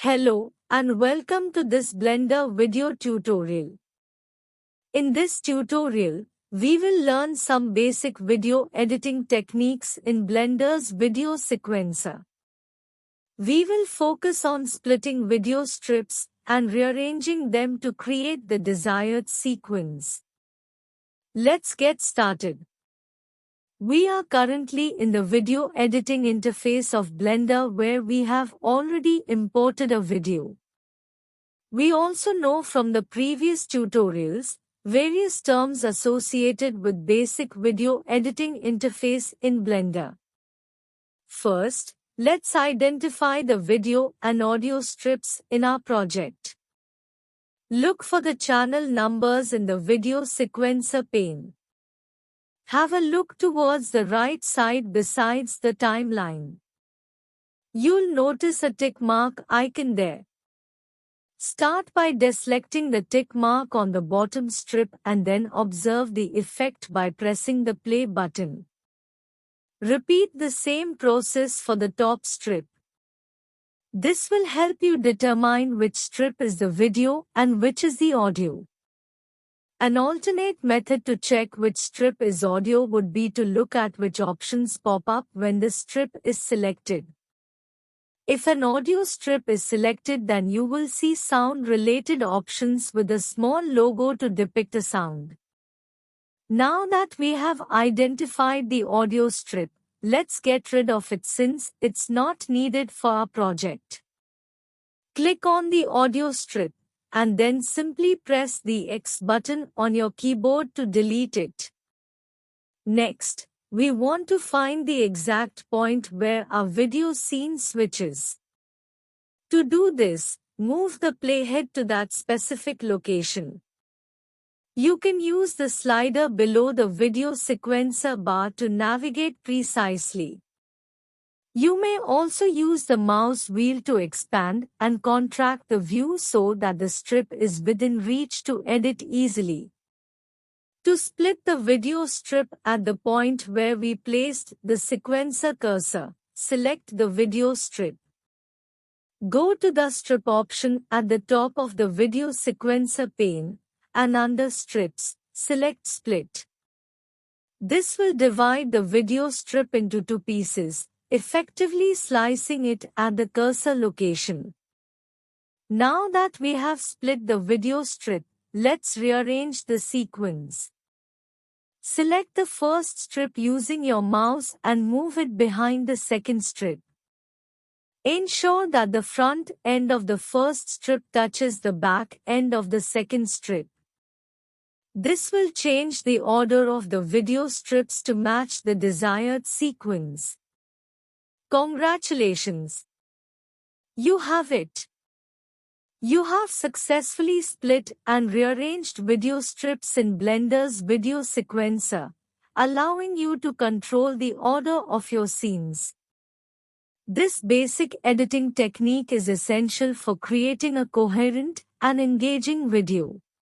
Hello and welcome to this Blender video tutorial. In this tutorial, we will learn some basic video editing techniques in Blender's video sequencer. We will focus on splitting video strips and rearranging them to create the desired sequence. Let's get started. We are currently in the video editing interface of Blender where we have already imported a video. We also know from the previous tutorials various terms associated with basic video editing interface in Blender. First, let's identify the video and audio strips in our project. Look for the channel numbers in the video sequencer pane. Have a look towards the right side besides the timeline. You'll notice a tick mark icon there. Start by deselecting the tick mark on the bottom strip and then observe the effect by pressing the play button. Repeat the same process for the top strip. This will help you determine which strip is the video and which is the audio. An alternate method to check which strip is audio would be to look at which options pop up when the strip is selected. If an audio strip is selected, then you will see sound-related options with a small logo to depict a sound. Now that we have identified the audio strip, let's get rid of it since it's not needed for our project. Click on the audio strip and then simply press the X button on your keyboard to delete it. Next, we want to find the exact point where our video scene switches. To do this, move the playhead to that specific location. You can use the slider below the video sequencer bar to navigate precisely. You may also use the mouse wheel to expand and contract the view so that the strip is within reach to edit easily. To split the video strip at the point where we placed the sequencer cursor, select the video strip. Go to the strip option at the top of the video sequencer pane, and under strips, select split. This will divide the video strip into two pieces, effectively slicing it at the cursor location. Now that we have split the video strip, let's rearrange the sequence. Select the first strip using your mouse and move it behind the second strip. Ensure that the front end of the first strip touches the back end of the second strip. This will change the order of the video strips to match the desired sequence. Congratulations! You have it! You have successfully split and rearranged video strips in Blender's video sequencer, allowing you to control the order of your scenes. This basic editing technique is essential for creating a coherent and engaging video.